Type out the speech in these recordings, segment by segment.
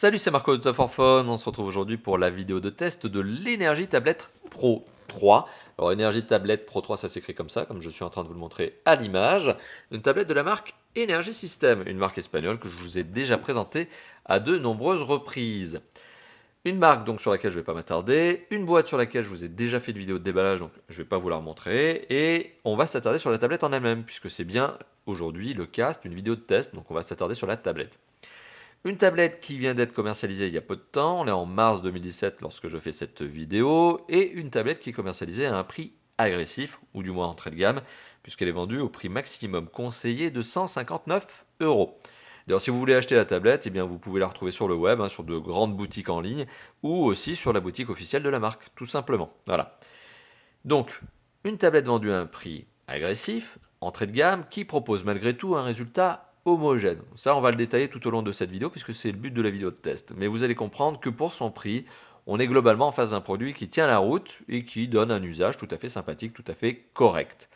Salut, c'est Marco de Top for Phone. On se retrouve aujourd'hui pour la vidéo de test de l'Energy Tablet Pro 3. Alors, Energy Tablet Pro 3, ça s'écrit comme ça, comme je suis en train de vous le montrer à l'image. Une tablette de la marque Energy System, une marque espagnole que je vous ai déjà présentée à de nombreuses reprises. Une marque donc sur laquelle je ne vais pas m'attarder, une boîte sur laquelle je vous ai déjà fait de vidéo de déballage, donc je ne vais pas vous la remontrer, et on va s'attarder sur la tablette en elle-même, puisque c'est bien aujourd'hui le cas, c'est une vidéo de test, donc on va s'attarder sur la tablette. Une tablette qui vient d'être commercialisée il y a peu de temps, on est en mars 2017 lorsque je fais cette vidéo, et une tablette qui est commercialisée à un prix agressif, ou du moins entrée de gamme, puisqu'elle est vendue au prix maximum conseillé de 159 euros. D'ailleurs, si vous voulez acheter la tablette, eh bien, vous pouvez la retrouver sur le web, sur de grandes boutiques en ligne, ou aussi sur la boutique officielle de la marque, tout simplement. Voilà. Donc, une tablette vendue à un prix agressif, entrée de gamme, qui propose malgré tout un résultat homogène. Ça, on va le détailler tout au long de cette vidéo, puisque c'est le but de la vidéo de test. Mais vous allez comprendre que pour son prix, on est globalement en face d'un produit qui tient la route et qui donne un usage tout à fait sympathique, tout à fait correct.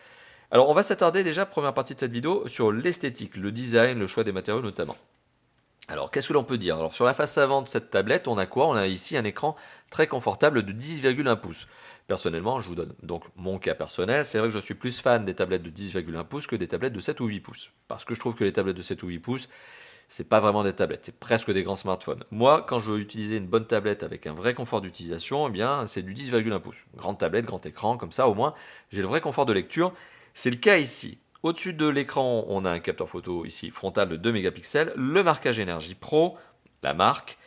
Alors, on va s'attarder déjà, première partie de cette vidéo, sur l'esthétique, le design, le choix des matériaux notamment. Alors, qu'est-ce que l'on peut dire? Alors, sur la face avant de cette tablette, on a quoi? On a ici un écran très confortable de 10,1 pouces. Personnellement, je vous donne donc mon cas personnel. C'est vrai que je suis plus fan des tablettes de 10,1 pouces que des tablettes de 7 ou 8 pouces. Parce que je trouve que les tablettes de 7 ou 8 pouces, c'est pas vraiment des tablettes, c'est presque des grands smartphones. Moi, quand je veux utiliser une bonne tablette avec un vrai confort d'utilisation, eh bien, c'est du 10,1 pouces. Grande tablette, grand écran, comme ça, au moins, j'ai le vrai confort de lecture. C'est le cas ici. Au-dessus de l'écran, on a un capteur photo ici frontal de 2 mégapixels, le marquage Energy Pro, la marque.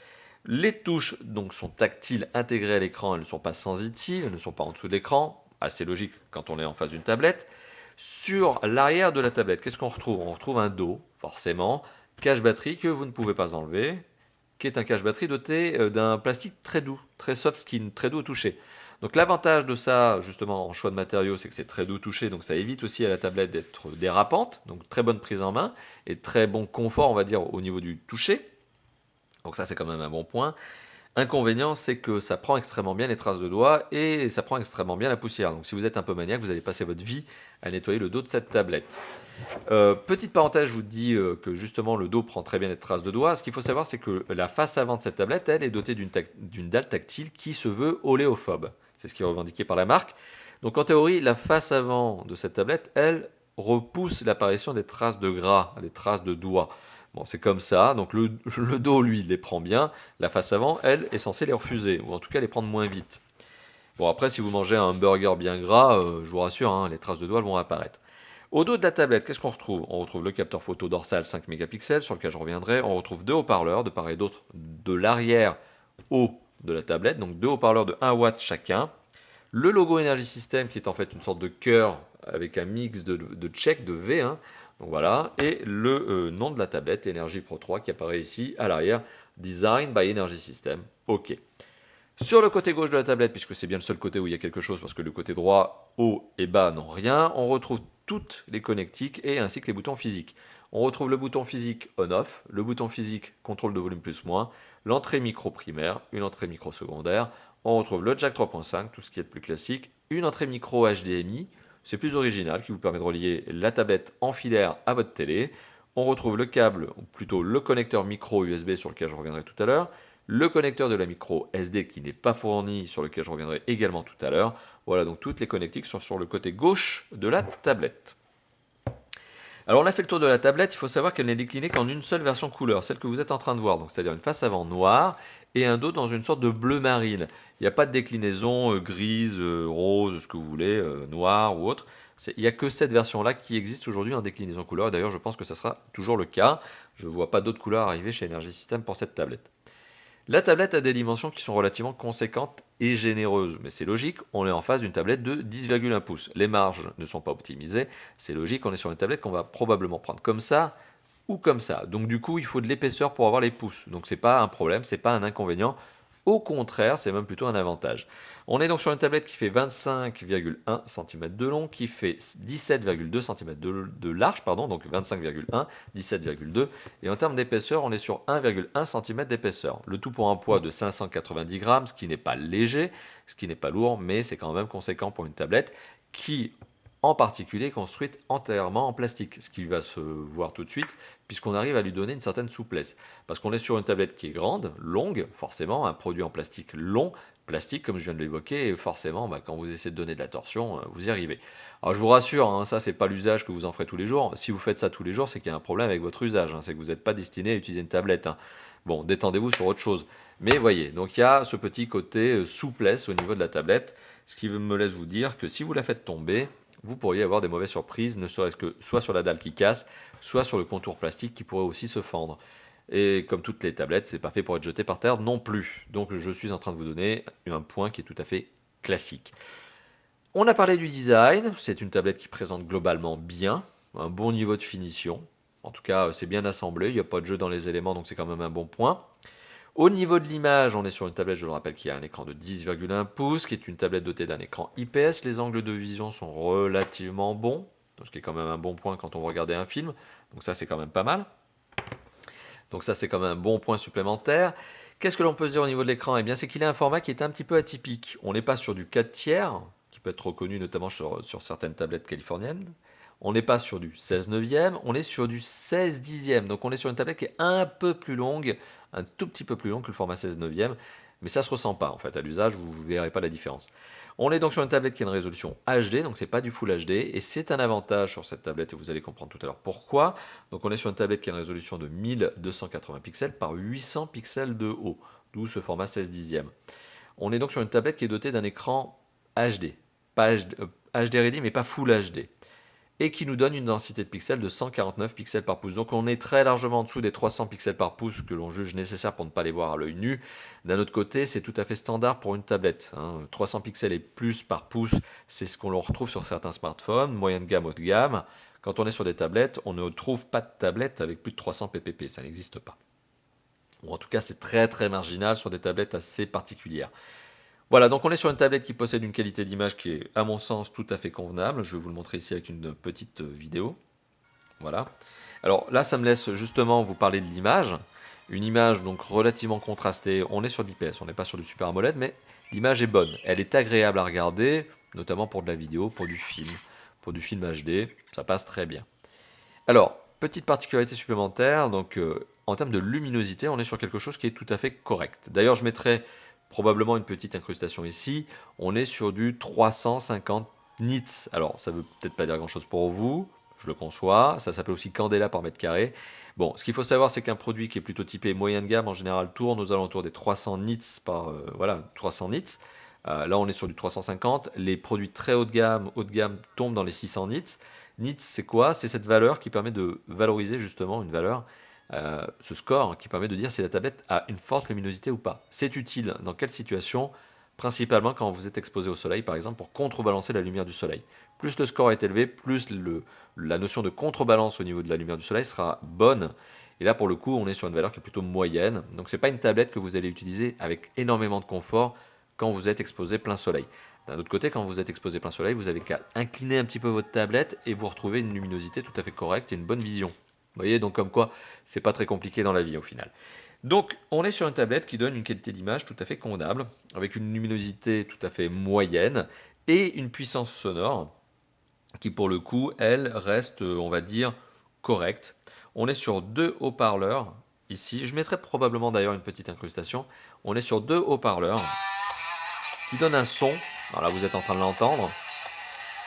Les touches donc sont tactiles intégrées à l'écran, elles ne sont pas sensitives, elles ne sont pas en dessous de l'écran, assez logique quand on est en face d'une tablette. Sur l'arrière de la tablette, qu'est-ce qu'on retrouve? On retrouve un dos, forcément, cache batterie que vous ne pouvez pas enlever, qui est un cache batterie doté d'un plastique très doux, très soft skin, très doux au toucher. Donc l'avantage de ça, justement, en choix de matériaux, c'est que c'est très doux au toucher, donc ça évite aussi à la tablette d'être dérapante, donc très bonne prise en main et très bon confort, on va dire, au niveau du toucher. Donc ça, c'est quand même un bon point. Inconvénient, c'est que ça prend extrêmement bien les traces de doigts et ça prend extrêmement bien la poussière. Donc si vous êtes un peu maniaque, vous allez passer votre vie à nettoyer le dos de cette tablette. Petite parenthèse, je vous dis que justement le dos prend très bien les traces de doigts. Ce qu'il faut savoir, c'est que la face avant de cette tablette, elle, est dotée d'une dalle tactile qui se veut oléophobe. C'est ce qui est revendiqué par la marque. Donc en théorie, la face avant de cette tablette, elle, repousse l'apparition des traces de gras, des traces de doigts. Bon, c'est comme ça. Donc le dos, lui, les prend bien. La face avant, elle, est censée les refuser, ou en tout cas les prendre moins vite. Bon, après, si vous mangez un burger bien gras, je vous rassure, les traces de doigts elles vont apparaître. Au dos de la tablette, qu'est-ce qu'on retrouve? On retrouve le capteur photo dorsal 5 mégapixels, sur lequel je reviendrai. On retrouve deux haut-parleurs de part et d'autre de l'arrière haut de la tablette, donc deux haut-parleurs de 1 watt chacun. Le logo Energy System, qui est en fait une sorte de cœur avec un mix de check, de V. Donc voilà. Et le nom de la tablette, Energy Pro 3, qui apparaît ici à l'arrière. Design by Energy System. OK. Sur le côté gauche de la tablette, puisque c'est bien le seul côté où il y a quelque chose, parce que le côté droit, haut et bas n'ont rien, on retrouve toutes les connectiques et ainsi que les boutons physiques. On retrouve le bouton physique on-off, le bouton physique contrôle de volume plus-moins, l'entrée micro primaire, une entrée micro secondaire. On retrouve le jack 3.5, tout ce qui est de plus classique, une entrée micro HDMI, c'est plus original, qui vous permet de relier la tablette en filaire à votre télé. On retrouve le câble, ou plutôt le connecteur micro USB sur lequel je reviendrai tout à l'heure, le connecteur de la micro SD qui n'est pas fourni, sur lequel je reviendrai également tout à l'heure. Voilà, donc toutes les connectiques sont sur le côté gauche de la tablette. Alors on a fait le tour de la tablette, il faut savoir qu'elle n'est déclinée qu'en une seule version couleur, celle que vous êtes en train de voir, donc c'est-à-dire une face avant noire et un dos dans une sorte de bleu marine. Il n'y a pas de déclinaison grise, rose, ce que vous voulez, noir ou autre. Il n'y a que cette version-là qui existe aujourd'hui en déclinaison couleur, d'ailleurs je pense que ça sera toujours le cas. Je ne vois pas d'autres couleurs arriver chez Energy System pour cette tablette. La tablette a des dimensions qui sont relativement conséquentes et généreuses, mais c'est logique, on est en face d'une tablette de 10,1 pouces. Les marges ne sont pas optimisées, c'est logique, on est sur une tablette qu'on va probablement prendre comme ça ou comme ça. Donc du coup, il faut de l'épaisseur pour avoir les pouces. Donc c'est pas un problème, c'est pas un inconvénient. Au contraire, c'est même plutôt un avantage. On est donc sur une tablette qui fait 25,1 cm de long, qui fait 17,2 cm de large, donc 25,1, 17,2. Et en termes d'épaisseur, on est sur 1,1 cm d'épaisseur. Le tout pour un poids de 590 grammes, ce qui n'est pas léger, ce qui n'est pas lourd, mais c'est quand même conséquent pour une tablette qui, en particulier construite entièrement en plastique, ce qui va se voir tout de suite, puisqu'on arrive à lui donner une certaine souplesse. Parce qu'on est sur une tablette qui est grande, longue, forcément, un produit en plastique long, plastique comme je viens de l'évoquer, et forcément, quand vous essayez de donner de la torsion, vous y arrivez. Alors je vous rassure, hein, ça c'est pas l'usage que vous en ferez tous les jours. Si vous faites ça tous les jours, c'est qu'il y a un problème avec votre usage, hein, c'est que vous n'êtes pas destiné à utiliser une tablette. Hein. Bon, détendez-vous sur autre chose. Mais voyez, donc il y a ce petit côté souplesse au niveau de la tablette, ce qui me laisse vous dire que si vous la faites tomber, vous pourriez avoir des mauvaises surprises, ne serait-ce que soit sur la dalle qui casse, soit sur le contour plastique qui pourrait aussi se fendre. Et comme toutes les tablettes, c'est pas fait pour être jeté par terre non plus. Donc je suis en train de vous donner un point qui est tout à fait classique. On a parlé du design, c'est une tablette qui présente globalement bien, un bon niveau de finition. En tout cas, c'est bien assemblé, il n'y a pas de jeu dans les éléments, donc c'est quand même un bon point. Au niveau de l'image, on est sur une tablette, je le rappelle, qui a un écran de 10,1 pouces, qui est une tablette dotée d'un écran IPS. Les angles de vision sont relativement bons, ce qui est quand même un bon point quand on veut regarder un film. Donc ça, c'est quand même pas mal. Donc ça, c'est quand même un bon point supplémentaire. Qu'est-ce que l'on peut se dire au niveau de l'écran? Eh bien, c'est qu'il a un format qui est un petit peu atypique. On n'est pas sur du 4 tiers, qui peut être reconnu notamment sur certaines tablettes californiennes. On n'est pas sur du 16 neuvième, on est sur du 16 dixième. Donc on est sur une tablette qui est un peu plus longue, un tout petit peu plus longue que le format 16 neuvième. Mais ça ne se ressent pas en fait à l'usage, vous ne verrez pas la différence. On est donc sur une tablette qui a une résolution HD, donc c'est pas du Full HD, et c'est un avantage sur cette tablette, et vous allez comprendre tout à l'heure pourquoi. Donc on est sur une tablette qui a une résolution de 1280 pixels par 800 pixels de haut, d'où ce format 16 dixième. On est donc sur une tablette qui est dotée d'un écran HD, pas HD Ready, mais pas Full HD, et qui nous donne une densité de pixels de 149 pixels par pouce. Donc on est très largement en dessous des 300 pixels par pouce que l'on juge nécessaire pour ne pas les voir à l'œil nu. D'un autre côté, c'est tout à fait standard pour une tablette. 300 pixels et plus par pouce, c'est ce qu'on retrouve sur certains smartphones, moyen de gamme, haut de gamme. Quand on est sur des tablettes, on ne trouve pas de tablette avec plus de 300 ppp, ça n'existe pas. Ou en tout cas, c'est très très marginal sur des tablettes assez particulières. Voilà, donc on est sur une tablette qui possède une qualité d'image qui est, à mon sens, tout à fait convenable. Je vais vous le montrer ici avec une petite vidéo. Voilà. Alors là, ça me laisse justement vous parler de l'image. Une image donc relativement contrastée. On est sur de l'IPS, on n'est pas sur du Super AMOLED, mais l'image est bonne. Elle est agréable à regarder, notamment pour de la vidéo, pour du film HD. Ça passe très bien. Alors, petite particularité supplémentaire, donc en termes de luminosité, on est sur quelque chose qui est tout à fait correct. D'ailleurs, je mettrai probablement une petite incrustation ici. On est sur du 350 nits. Alors, ça veut peut-être pas dire grand-chose pour vous, je le conçois. Ça s'appelle aussi candela par mètre carré. Bon, ce qu'il faut savoir, c'est qu'un produit qui est plutôt typé moyen de gamme, en général, tourne aux alentours des 300 nits par... 300 nits. Là, on est sur du 350. Les produits très haut de gamme tombent dans les 600 nits. Nits, c'est quoi? C'est cette valeur qui permet de valoriser justement une valeur, ce score qui permet de dire si la tablette a une forte luminosité ou pas. C'est utile dans quelle situation? Principalement quand vous êtes exposé au soleil, par exemple, pour contrebalancer la lumière du soleil. Plus le score est élevé, plus la notion de contrebalance au niveau de la lumière du soleil sera bonne. Et là, pour le coup, on est sur une valeur qui est plutôt moyenne. Donc, ce n'est pas une tablette que vous allez utiliser avec énormément de confort quand vous êtes exposé plein soleil. D'un autre côté, quand vous êtes exposé plein soleil, vous avez qu'à incliner un petit peu votre tablette et vous retrouvez une luminosité tout à fait correcte et une bonne vision. Vous voyez, donc comme quoi, c'est pas très compliqué dans la vie au final. Donc, on est sur une tablette qui donne une qualité d'image tout à fait convenable, avec une luminosité tout à fait moyenne et une puissance sonore qui, pour le coup, elle reste, on va dire, correcte. On est sur deux haut-parleurs ici. Je mettrai probablement d'ailleurs une petite incrustation. On est sur deux haut-parleurs qui donnent un son. Alors là, vous êtes en train de l'entendre,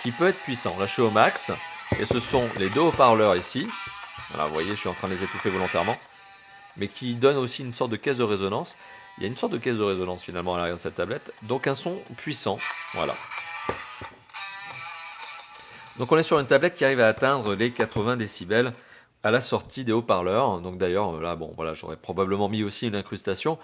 qui peut être puissant. Là, je suis au max et ce sont les deux haut-parleurs ici. Voilà, vous voyez, je suis en train de les étouffer volontairement, mais qui donne aussi une sorte de caisse de résonance. Il y a une sorte de caisse de résonance finalement à l'arrière de cette tablette, donc un son puissant, voilà. Donc on est sur une tablette qui arrive à atteindre les 80 décibels à la sortie des haut-parleurs. Donc d'ailleurs, là, bon, voilà, j'aurais probablement mis aussi une incrustation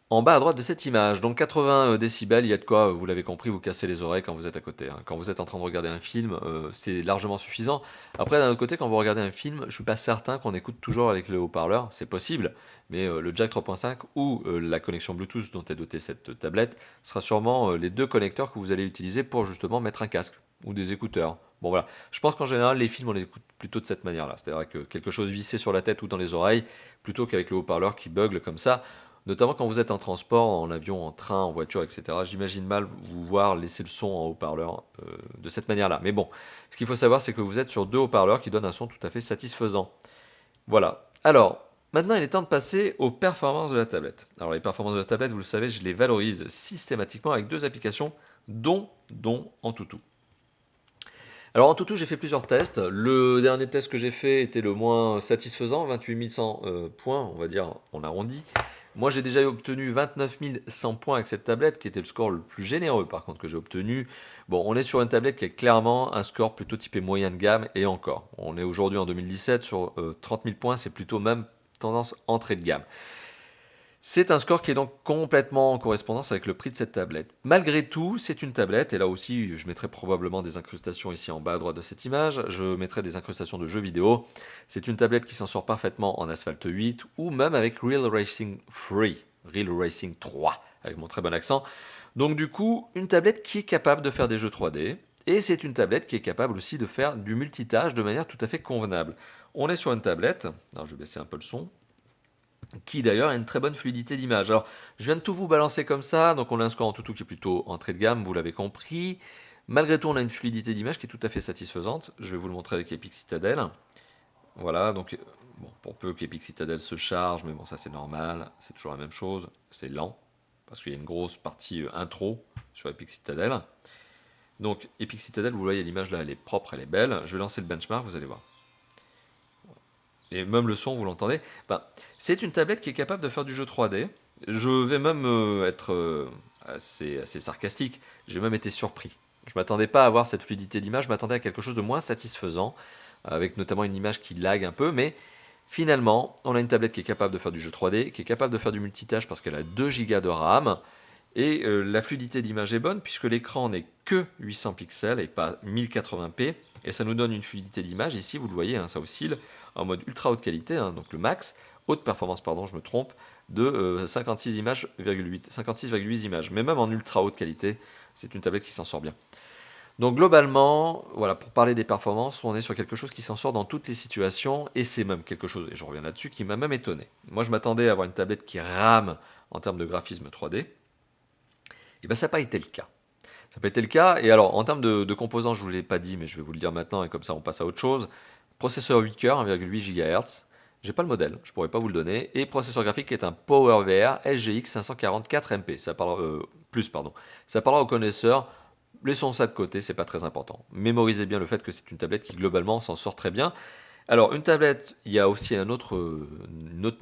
en bas à droite de cette image. Donc 80 décibels, il y a de quoi, vous l'avez compris, vous casser les oreilles quand vous êtes à côté. Quand vous êtes en train de regarder un film, c'est largement suffisant. Après, d'un autre côté, quand vous regardez un film, je ne suis pas certain qu'on écoute toujours avec le haut-parleur, c'est possible, mais le jack 3.5 ou la connexion Bluetooth dont est dotée cette tablette sera sûrement les deux connecteurs que vous allez utiliser pour justement mettre un casque ou des écouteurs. Bon voilà, je pense qu'en général, les films, on les écoute plutôt de cette manière-là, c'est-à-dire que quelque chose vissé sur la tête ou dans les oreilles, plutôt qu'avec le haut-parleur qui bugle comme ça. notamment quand vous êtes en transport, en avion, en train, en voiture, etc. J'imagine mal vous voir laisser le son en haut-parleur de cette manière-là. Mais bon, ce qu'il faut savoir, c'est que vous êtes sur deux haut-parleurs qui donnent un son tout à fait satisfaisant. Voilà. Alors, maintenant, il est temps de passer aux performances de la tablette. Alors, les performances de la tablette, vous le savez, je les valorise systématiquement avec deux applications, dont Antutu. Alors, Antutu, j'ai fait plusieurs tests. Le dernier test que j'ai fait était le moins satisfaisant, 28 100 points, on va dire, on arrondit. Moi, j'ai déjà obtenu 29 100 points avec cette tablette, qui était le score le plus généreux, par contre, que j'ai obtenu. Bon, on est sur une tablette qui est clairement un score plutôt typé moyen de gamme, et encore. On est aujourd'hui en 2017 sur 30 000 points, c'est plutôt même tendance entrée de gamme. C'est un score qui est donc complètement en correspondance avec le prix de cette tablette. Malgré tout, c'est une tablette, et là aussi, je mettrai probablement des incrustations ici en bas à droite de cette image, je mettrai des incrustations de jeux vidéo. C'est une tablette qui s'en sort parfaitement en Asphalt 8, ou même avec Real Racing 3, Real Racing 3, avec mon très bon accent. Donc du coup, une tablette qui est capable de faire des jeux 3D, et c'est une tablette qui est capable aussi de faire du multitâche de manière tout à fait convenable. On est sur une tablette, alors je vais baisser un peu le son, qui d'ailleurs a une très bonne fluidité d'image. Alors, je viens de tout vous balancer comme ça, donc on a un score Antutu qui est plutôt entrée de gamme, vous l'avez compris. Malgré tout, on a une fluidité d'image qui est tout à fait satisfaisante. Je vais vous le montrer avec Epic Citadel. Voilà, donc bon, pour peu qu'Epic Citadel se charge, mais bon, ça c'est normal, c'est toujours la même chose, c'est lent, parce qu'il y a une grosse partie intro sur Epic Citadel. Donc, Epic Citadel, vous voyez l'image là, elle est propre, elle est belle. Je vais lancer le benchmark, vous allez voir. Et même le son, vous l'entendez. Ben, c'est une tablette qui est capable de faire du jeu 3D. Je vais même être assez sarcastique. J'ai même été surpris. Je ne m'attendais pas à avoir cette fluidité d'image. Je m'attendais à quelque chose de moins satisfaisant, avec notamment une image qui lag un peu. Mais finalement, on a une tablette qui est capable de faire du jeu 3D, qui est capable de faire du multitâche parce qu'elle a 2 Go de RAM. Et la fluidité d'image est bonne puisque l'écran n'est que 800 pixels et pas 1080p. Et ça nous donne une fluidité d'image. Ici, vous le voyez, hein, ça oscille en mode ultra haute qualité, hein, donc le max, haute performance, pardon, je me trompe, de 56,8 images. Mais même en ultra haute qualité, c'est une tablette qui s'en sort bien. Donc globalement, voilà, pour parler des performances, on est sur quelque chose qui s'en sort dans toutes les situations, et c'est même quelque chose, et je reviens là-dessus, qui m'a même étonné. Moi, je m'attendais à avoir une tablette qui rame en termes de graphisme 3D. Et bien, ça n'a pas été le cas. Ça n'a pas été le cas. Et alors, en termes de composants, je ne vous l'ai pas dit, mais je vais vous le dire maintenant, et comme ça, on passe à autre chose. Processeur 8 coeurs, 1,8 GHz. J'ai pas le modèle, je pourrais pas vous le donner. Et processeur graphique qui est un PowerVR SGX 544 MP. Ça parlera, pardon. Ça parlera aux connaisseurs. Laissons ça de côté, c'est pas très important. Mémorisez bien le fait que c'est une tablette qui globalement s'en sort très bien. Alors, une tablette, il y a aussi une autre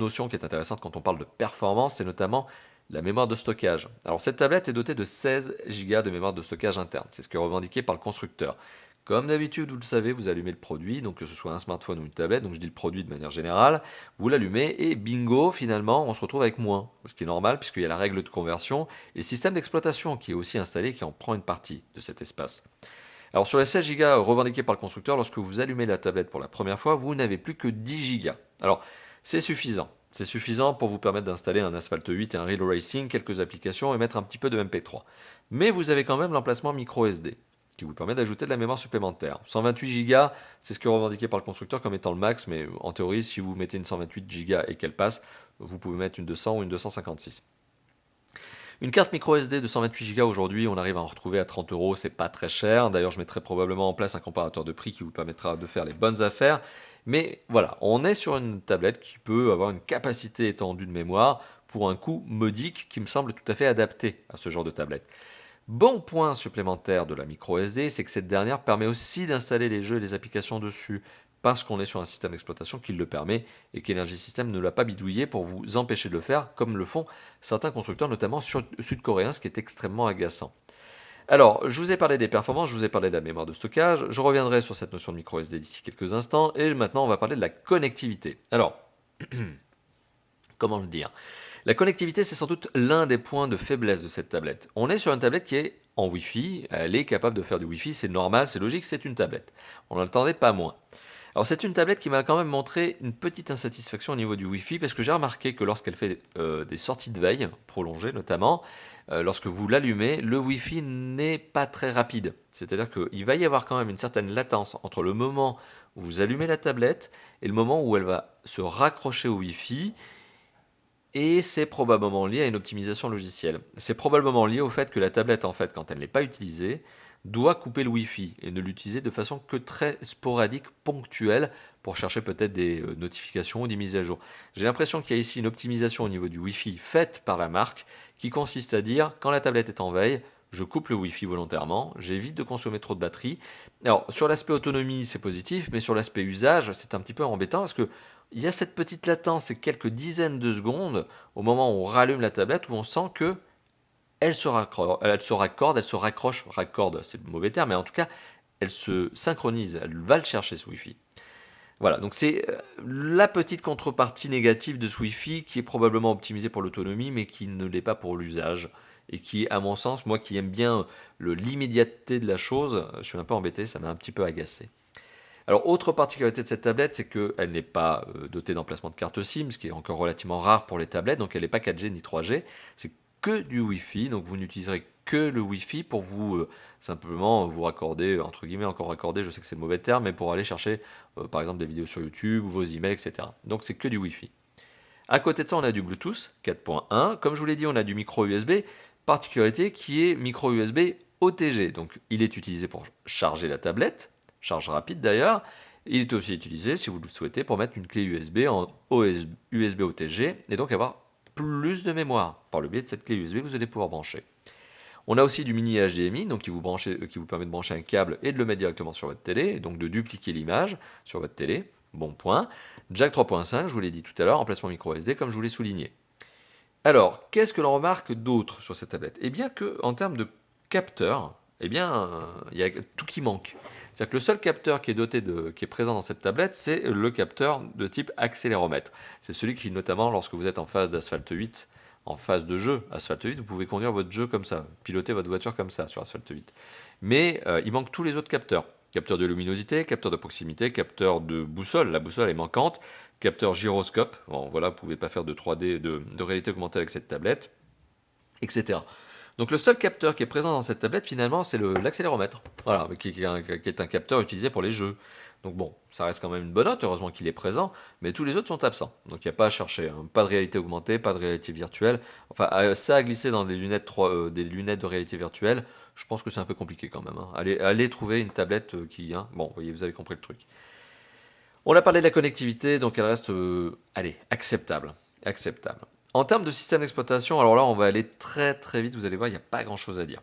notion qui est intéressante quand on parle de performance, c'est notamment la mémoire de stockage. Alors, cette tablette est dotée de 16 Go de mémoire de stockage interne. C'est ce qui est revendiqué par le constructeur. Comme d'habitude, vous le savez, vous allumez le produit, donc que ce soit un smartphone ou une tablette, donc je dis le produit de manière générale, vous l'allumez et bingo, finalement, on se retrouve avec moins. Ce qui est normal puisqu'il y a la règle de conversion et le système d'exploitation qui est aussi installé et qui en prend une partie de cet espace. Alors sur les 16 Go revendiqués par le constructeur, lorsque vous allumez la tablette pour la première fois, vous n'avez plus que 10 Go. Alors c'est suffisant. C'est suffisant pour vous permettre d'installer un Asphalt 8 et un Real Racing, quelques applications et mettre un petit peu de MP3. Mais vous avez quand même l'emplacement micro SD qui vous permet d'ajouter de la mémoire supplémentaire. 128 Go, c'est ce qui est revendiqué par le constructeur comme étant le max, mais en théorie, si vous mettez une 128 Go et qu'elle passe, vous pouvez mettre une 200 ou une 256. Une carte micro SD de 128 Go aujourd'hui, on arrive à en retrouver à 30 euros, c'est pas très cher. D'ailleurs, je mettrai probablement en place un comparateur de prix qui vous permettra de faire les bonnes affaires. Mais voilà, on est sur une tablette qui peut avoir une capacité étendue de mémoire pour un coût modique qui me semble tout à fait adapté à ce genre de tablette. Bon point supplémentaire de la micro SD, c'est que cette dernière permet aussi d'installer les jeux et les applications dessus, parce qu'on est sur un système d'exploitation qui le permet et qu'Energy System ne l'a pas bidouillé pour vous empêcher de le faire, comme le font certains constructeurs, notamment sud-coréens, ce qui est extrêmement agaçant. Alors, je vous ai parlé des performances, je vous ai parlé de la mémoire de stockage, je reviendrai sur cette notion de micro SD d'ici quelques instants, et maintenant on va parler de la connectivité. Alors, comment le dire ? La connectivité, c'est sans doute l'un des points de faiblesse de cette tablette. On est sur une tablette qui est en Wi-Fi, elle est capable de faire du Wi-Fi, c'est normal, c'est logique, c'est une tablette. On n'attendait pas moins. Alors c'est une tablette qui m'a quand même montré une petite insatisfaction au niveau du Wi-Fi, parce que j'ai remarqué que lorsqu'elle fait des sorties de veille, prolongées notamment, lorsque vous l'allumez, le Wi-Fi n'est pas très rapide. C'est-à-dire qu'il va y avoir quand même une certaine latence entre le moment où vous allumez la tablette et le moment où elle va se raccrocher au Wi-Fi. Et c'est probablement lié à une optimisation logicielle. C'est probablement lié au fait que la tablette, en fait, quand elle n'est pas utilisée, doit couper le Wi-Fi et ne l'utiliser de façon que très sporadique, ponctuelle, pour chercher peut-être des notifications ou des mises à jour. J'ai l'impression qu'il y a ici une optimisation au niveau du Wi-Fi faite par la marque qui consiste à dire quand la tablette est en veille, je coupe le Wi-Fi volontairement, j'évite de consommer trop de batterie. Alors sur l'aspect autonomie c'est positif, mais sur l'aspect usage c'est un petit peu embêtant parce que il y a cette petite latence, c'est quelques dizaines de secondes au moment où on rallume la tablette où on sent que elle se raccroche, raccorde, c'est le mauvais terme, mais en tout cas, elle se synchronise, elle va le chercher ce Wi-Fi. Voilà, donc c'est la petite contrepartie négative de ce Wi-Fi qui est probablement optimisé pour l'autonomie, mais qui ne l'est pas pour l'usage. Et qui, à mon sens, moi qui aime bien l'immédiateté de la chose, je suis un peu embêté, ça m'a un petit peu agacé. Alors, autre particularité de cette tablette, c'est qu'elle n'est pas dotée d'emplacement de carte SIM, ce qui est encore relativement rare pour les tablettes, donc elle n'est pas 4G ni 3G, c'est que du Wi-Fi, donc vous n'utiliserez que le Wi-Fi pour vous simplement vous raccorder, entre guillemets encore raccorder, je sais que c'est le mauvais terme, mais pour aller chercher par exemple des vidéos sur YouTube, vos emails, etc. Donc c'est que du Wi-Fi. À côté de ça, on a du Bluetooth 4.1, comme je vous l'ai dit, on a du micro USB, particularité qui est micro USB OTG, donc il est utilisé pour charger la tablette, charge rapide d'ailleurs. Il est aussi utilisé, si vous le souhaitez, pour mettre une clé USB en USB OTG et donc avoir plus de mémoire par le biais de cette clé USB que vous allez pouvoir brancher. On a aussi du mini HDMI, donc qui vous permet de brancher un câble et de le mettre directement sur votre télé, et donc de dupliquer l'image sur votre télé. Bon point. Jack 3.5, je vous l'ai dit tout à l'heure, emplacement micro SD, comme je vous l'ai souligné. Alors, qu'est-ce que l'on remarque d'autre sur cette tablette? Eh bien que, en termes de capteur, eh bien, il y a tout qui manque. C'est-à-dire que le seul capteur qui est qui est présent dans cette tablette, c'est le capteur de type accéléromètre. C'est celui qui, notamment, lorsque vous êtes en phase d'Asphalt 8, en phase de jeu Asphalt 8, vous pouvez conduire votre jeu comme ça, piloter votre voiture comme ça sur Asphalt 8. Mais il manque tous les autres capteurs. Capteur de luminosité, capteur de proximité, capteur de boussole, la boussole est manquante, capteur gyroscope, bon voilà, vous ne pouvez pas faire de 3D, de réalité augmentée avec cette tablette, etc. Donc le seul capteur qui est présent dans cette tablette finalement c'est l'accéléromètre, voilà, qui est un capteur utilisé pour les jeux. Donc bon, ça reste quand même une bonne note, heureusement qu'il est présent, mais tous les autres sont absents. Donc il n'y a pas à chercher, hein. Pas de réalité augmentée, pas de réalité virtuelle. Enfin, ça à glisser dans des lunettes, des lunettes de réalité virtuelle, je pense que c'est un peu compliqué quand même, hein. Allez trouver une tablette qui... Hein, bon, vous voyez, vous avez compris le truc. On a parlé de la connectivité, donc elle reste, allez, acceptable. Acceptable. En termes de système d'exploitation, alors là, on va aller très très vite, vous allez voir, il n'y a pas grand chose à dire.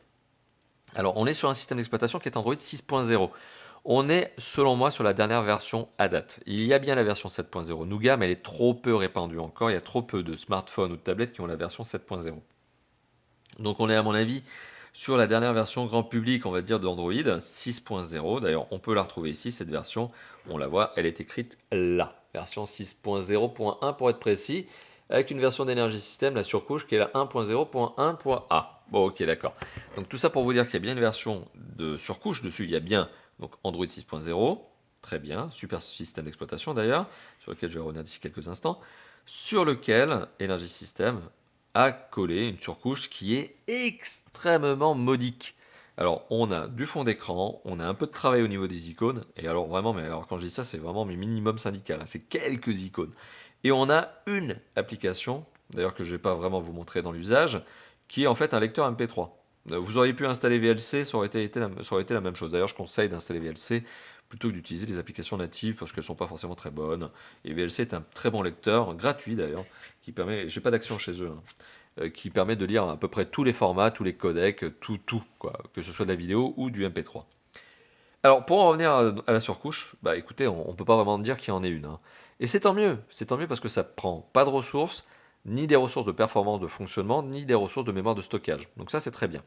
Alors, on est sur un système d'exploitation qui est Android 6.0. On est, selon moi, sur la dernière version à date. Il y a bien la version 7.0 Nougat, mais elle est trop peu répandue encore. Il y a trop peu de smartphones ou de tablettes qui ont la version 7.0. Donc, on est, à mon avis, sur la dernière version grand public, on va dire, d'Android 6.0. D'ailleurs, on peut la retrouver ici, cette version. On la voit, elle est écrite là. Version 6.0.1 pour être précis, avec une version d'énergie système, la surcouche, qui est la 1.0.1.a. Bon, ok, d'accord. Donc tout ça pour vous dire qu'il y a bien une version de surcouche. Dessus, il y a bien donc Android 6.0. Très bien, super système d'exploitation d'ailleurs, sur lequel je vais revenir d'ici quelques instants, sur lequel Energy System a collé une surcouche qui est extrêmement modique. Alors, on a du fond d'écran, on a un peu de travail au niveau des icônes, et alors vraiment, mais alors quand je dis ça, c'est vraiment mes minimum syndical, hein, c'est quelques icônes. Et on a une application, d'ailleurs que je ne vais pas vraiment vous montrer dans l'usage, qui est en fait un lecteur MP3. Vous auriez pu installer VLC, ça aurait été la même chose. D'ailleurs, je conseille d'installer VLC plutôt que d'utiliser des applications natives parce qu'elles ne sont pas forcément très bonnes. Et VLC est un très bon lecteur, gratuit d'ailleurs, qui permet, j'ai pas d'action chez eux, hein, qui permet de lire à peu près tous les formats, tous les codecs, tout, quoi, que ce soit de la vidéo ou du MP3. Alors, pour en revenir à la surcouche, bah écoutez, on ne peut pas vraiment dire qu'il y en ait une, hein. Et c'est tant mieux parce que ça prend pas de ressources, ni des ressources de performance de fonctionnement, ni des ressources de mémoire de stockage. Donc ça, c'est très bien.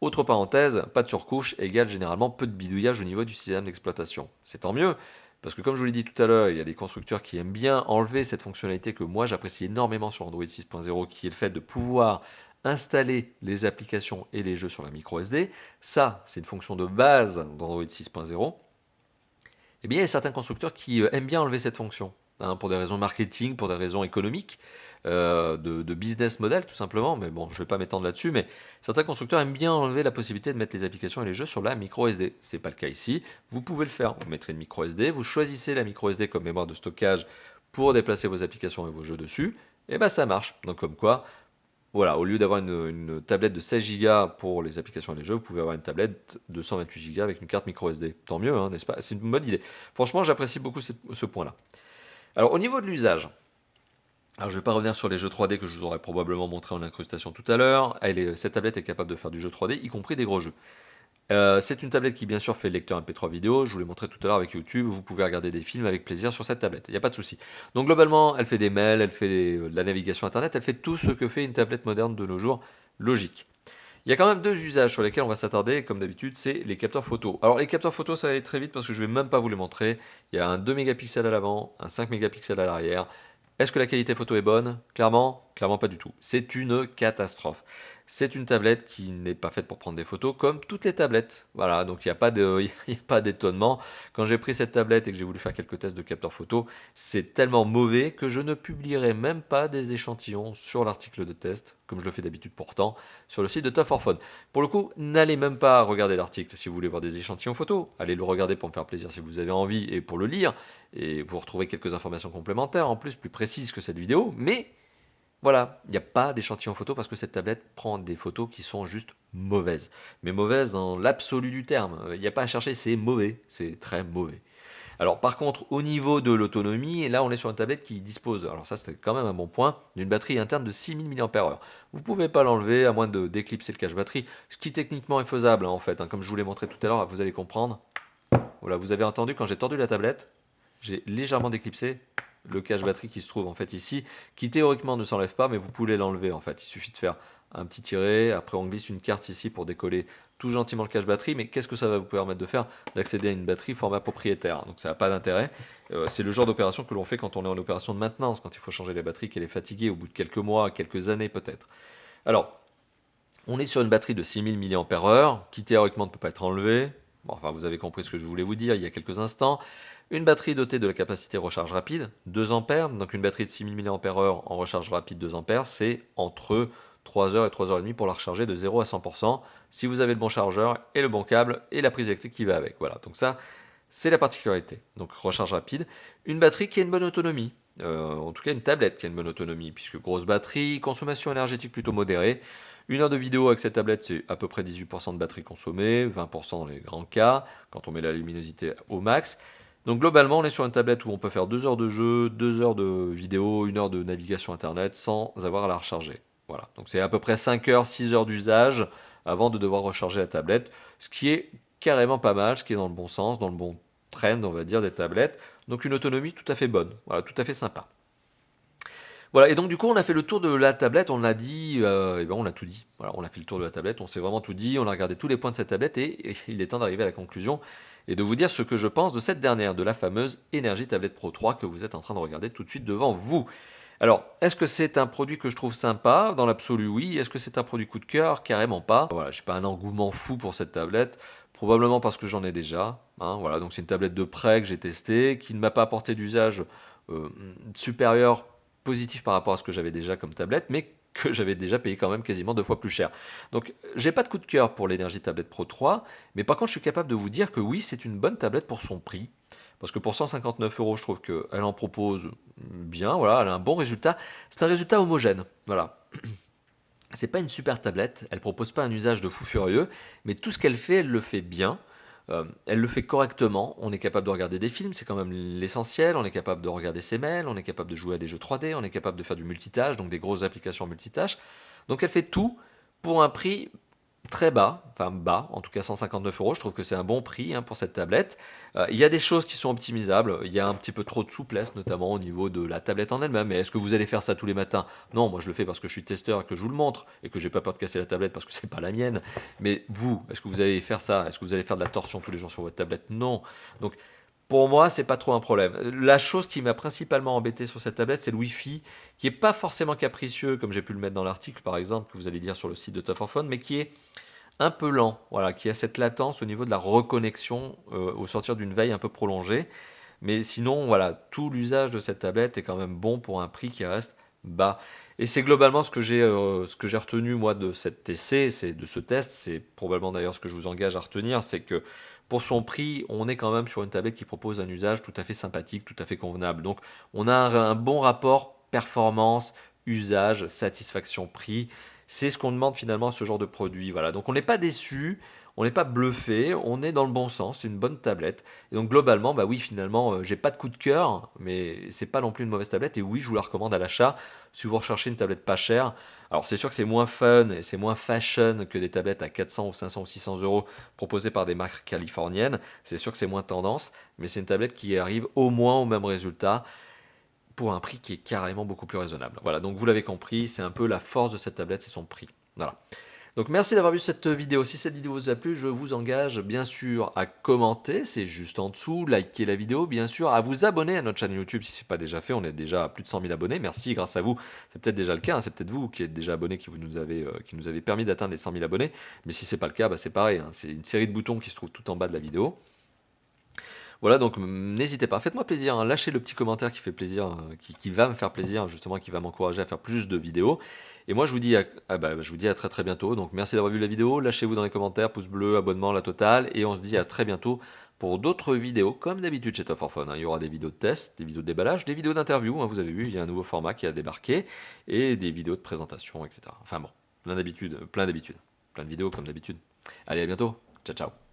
Autre parenthèse, pas de surcouche égale généralement peu de bidouillage au niveau du système d'exploitation. C'est tant mieux, parce que comme je vous l'ai dit tout à l'heure, il y a des constructeurs qui aiment bien enlever cette fonctionnalité que moi j'apprécie énormément sur Android 6.0, qui est le fait de pouvoir installer les applications et les jeux sur la micro SD. Ça, c'est une fonction de base d'Android 6.0. Eh bien, il y a certains constructeurs qui aiment bien enlever cette fonction, hein, pour des raisons marketing, pour des raisons économiques, de business model tout simplement, mais bon, je ne vais pas m'étendre là-dessus, mais certains constructeurs aiment bien enlever la possibilité de mettre les applications et les jeux sur la micro SD. C'est pas le cas ici, vous pouvez le faire, vous mettrez une micro SD, vous choisissez la micro SD comme mémoire de stockage pour déplacer vos applications et vos jeux dessus, et ben ça marche. Donc comme quoi, voilà, au lieu d'avoir une tablette de 16 Go pour les applications et les jeux, vous pouvez avoir une tablette de 128 Go avec une carte micro SD. Tant mieux, hein, n'est-ce pas? C'est une bonne idée. Franchement, j'apprécie beaucoup ce point-là. Alors au niveau de l'usage, alors, je ne vais pas revenir sur les jeux 3D que je vous aurais probablement montré en incrustation tout à l'heure. Cette tablette est capable de faire du jeu 3D, y compris des gros jeux. C'est une tablette qui bien sûr fait lecteur MP3 vidéo, je vous l'ai montré tout à l'heure avec YouTube, vous pouvez regarder des films avec plaisir sur cette tablette, il n'y a pas de souci. Donc globalement, elle fait des mails, elle fait de la navigation internet, elle fait tout ce que fait une tablette moderne de nos jours, logique. Il y a quand même deux usages sur lesquels on va s'attarder, comme d'habitude, c'est les capteurs photo. Alors les capteurs photo, ça va aller très vite parce que je ne vais même pas vous les montrer. Il y a un 2 mégapixels à l'avant, un 5 mégapixels à l'arrière. Est-ce que la qualité photo est bonne? Clairement, clairement pas du tout. C'est une catastrophe. C'est une tablette qui n'est pas faite pour prendre des photos comme toutes les tablettes. Voilà, donc il n'y a pas il y a pas d'étonnement. Quand j'ai pris cette tablette et que j'ai voulu faire quelques tests de capteurs photo, c'est tellement mauvais que je ne publierai même pas des échantillons sur l'article de test, comme je le fais d'habitude pourtant, sur le site de Tough for Phone. Pour le coup, n'allez même pas regarder l'article si vous voulez voir des échantillons photos. Allez le regarder pour me faire plaisir si vous avez envie et pour le lire. Et vous retrouvez quelques informations complémentaires, en plus précises que cette vidéo. Mais voilà, il n'y a pas d'échantillon photo parce que cette tablette prend des photos qui sont juste mauvaises. Mais mauvaises dans l'absolu du terme. Il n'y a pas à chercher, c'est mauvais. C'est très mauvais. Alors par contre, au niveau de l'autonomie, là on est sur une tablette qui dispose, alors ça c'est quand même un bon point, d'une batterie interne de 6000 mAh. Vous ne pouvez pas l'enlever à moins d'éclipser le cache batterie, ce qui techniquement est faisable en fait, hein. Comme je vous l'ai montré tout à l'heure, vous allez comprendre. Voilà, vous avez entendu quand j'ai tordu la tablette, j'ai légèrement déclipsé le cache batterie qui se trouve en fait ici, qui théoriquement ne s'enlève pas, mais vous pouvez l'enlever en fait. Il suffit de faire un petit tiré, après on glisse une carte ici pour décoller tout gentiment le cache batterie, mais qu'est-ce que ça va vous permettre de faire? D'accéder à une batterie format propriétaire, donc ça n'a pas d'intérêt. C'est le genre d'opération que l'on fait quand on est en opération de maintenance, quand il faut changer la batterie, qu'elle est fatiguée au bout de quelques mois, quelques années peut-être. Alors, on est sur une batterie de 6000 mAh, qui théoriquement ne peut pas être enlevée. Bon, enfin, vous avez compris ce que je voulais vous dire il y a quelques instants. Une batterie dotée de la capacité recharge rapide, 2 ampères. Donc une batterie de 6000 mAh en recharge rapide 2 ampères, c'est entre 3 heures et 3 heures et demie pour la recharger de 0 à 100%, si vous avez le bon chargeur et le bon câble et la prise électrique qui va avec. Voilà, donc ça, c'est la particularité. Donc recharge rapide. Une batterie qui a une bonne autonomie. En tout cas, une tablette qui a une bonne autonomie, puisque grosse batterie, consommation énergétique plutôt modérée. Une heure de vidéo avec cette tablette, c'est à peu près 18% de batterie consommée, 20% dans les grands cas, quand on met la luminosité au max. Donc globalement, on est sur une tablette où on peut faire 2 heures de jeu, 2 heures de vidéo, 1 heure de navigation internet sans avoir à la recharger. Voilà, donc c'est à peu près 5 heures, 6 heures d'usage avant de devoir recharger la tablette, ce qui est carrément pas mal, ce qui est dans le bon sens, dans le bon trend, on va dire, des tablettes. Donc une autonomie tout à fait bonne, voilà, tout à fait sympa. Voilà, et donc du coup, on a fait le tour de la tablette, on a dit, et ben on a tout dit. Voilà, on a fait le tour de la tablette, on s'est vraiment tout dit, on a regardé tous les points de cette tablette et il est temps d'arriver à la conclusion et de vous dire ce que je pense de cette dernière, de la fameuse Energy Tablet Pro 3 que vous êtes en train de regarder tout de suite devant vous. Alors, est-ce que c'est un produit que je trouve sympa? Dans l'absolu, oui. Est-ce que c'est un produit coup de cœur? Carrément pas. Voilà, je n'ai pas un engouement fou pour cette tablette, probablement parce que j'en ai déjà, hein. Voilà, donc c'est une tablette de prêt que j'ai testée, qui ne m'a pas apporté d'usage euh, supérieur positif par rapport à ce que j'avais déjà comme tablette, mais que j'avais déjà payé quand même quasiment 2 fois plus cher. Donc j'ai pas de coup de cœur pour l'Energy Tablet Pro 3, mais par contre je suis capable de vous dire que oui, c'est une bonne tablette pour son prix. Parce que pour 159 euros, je trouve qu'elle en propose bien, voilà, elle a un bon résultat. C'est un résultat homogène, voilà. C'est pas une super tablette, elle propose pas un usage de fou furieux, mais tout ce qu'elle fait, elle le fait bien. Elle le fait correctement, on est capable de regarder des films, c'est quand même l'essentiel, on est capable de regarder ses mails, on est capable de jouer à des jeux 3D, on est capable de faire du multitâche, donc des grosses applications multitâche. Donc elle fait tout pour un prix très bas, enfin bas, en tout cas 159 euros, je trouve que c'est un bon prix, hein, pour cette tablette. Il y a des choses qui sont optimisables, il y a un petit peu trop de souplesse, notamment au niveau de la tablette en elle-même. Mais est-ce que vous allez faire ça tous les matins? Non, moi je le fais parce que je suis testeur et que je vous le montre, et que j'ai pas peur de casser la tablette parce que c'est pas la mienne. Mais vous, est-ce que vous allez faire ça? Est-ce que vous allez faire de la torsion tous les jours sur votre tablette? Non. Donc pour moi, c'est pas trop un problème. La chose qui m'a principalement embêté sur cette tablette, c'est le Wi-Fi, qui est pas forcément capricieux, comme j'ai pu le mettre dans l'article par exemple, que vous allez lire sur le site de Tough Phone, mais qui est un peu lent, voilà, qui a cette latence au niveau de la reconnexion au sortir d'une veille un peu prolongée. Mais sinon, voilà, tout l'usage de cette tablette est quand même bon pour un prix qui reste bas. Et c'est globalement ce que j'ai retenu moi de cet essai, c'est de ce test, c'est probablement d'ailleurs ce que je vous engage à retenir, c'est que pour son prix, on est quand même sur une tablette qui propose un usage tout à fait sympathique, tout à fait convenable. Donc on a un bon rapport performance usage, satisfaction, prix. C'est ce qu'on demande finalement à ce genre de produit. Voilà, donc on n'est pas déçu, on n'est pas bluffé, on est dans le bon sens, c'est une bonne tablette. Et donc globalement, bah oui, finalement, j'ai pas de coup de cœur, mais c'est pas non plus une mauvaise tablette. Et oui, je vous la recommande à l'achat si vous recherchez une tablette pas chère. Alors c'est sûr que c'est moins fun et c'est moins fashion que des tablettes à 400 ou 500 ou 600 euros proposées par des marques californiennes. C'est sûr que c'est moins tendance, mais c'est une tablette qui arrive au moins au même résultat pour un prix qui est carrément beaucoup plus raisonnable. Voilà, donc vous l'avez compris, c'est un peu la force de cette tablette, c'est son prix. Voilà. Donc merci d'avoir vu cette vidéo. Si cette vidéo vous a plu, je vous engage bien sûr à commenter, c'est juste en dessous, liker la vidéo, bien sûr, à vous abonner à notre chaîne YouTube si ce n'est pas déjà fait. On est déjà à plus de 100 000 abonnés. Merci, grâce à vous, c'est peut-être déjà le cas. Hein, c'est peut-être vous qui êtes déjà abonné qui nous avez permis d'atteindre les 100 000 abonnés. Mais si c'est pas le cas, bah, c'est pareil. Hein, c'est une série de boutons qui se trouvent tout en bas de la vidéo. Voilà, donc n'hésitez pas, faites-moi plaisir, hein, lâchez le petit commentaire qui fait plaisir, qui va me faire plaisir, justement, qui va m'encourager à faire plus de vidéos. Et moi, je vous dis à très très bientôt. Donc merci d'avoir vu la vidéo, lâchez-vous dans les commentaires, pouce bleu, abonnement, la totale. Et on se dit à très bientôt pour d'autres vidéos, comme d'habitude chez Top 4 Fun. Hein. Il y aura des vidéos de test, des vidéos de déballage, des vidéos d'interview, hein, vous avez vu, il y a un nouveau format qui a débarqué, et des vidéos de présentation, etc. Enfin bon, plein d'habitudes, plein de vidéos comme d'habitude. Allez, à bientôt, ciao ciao.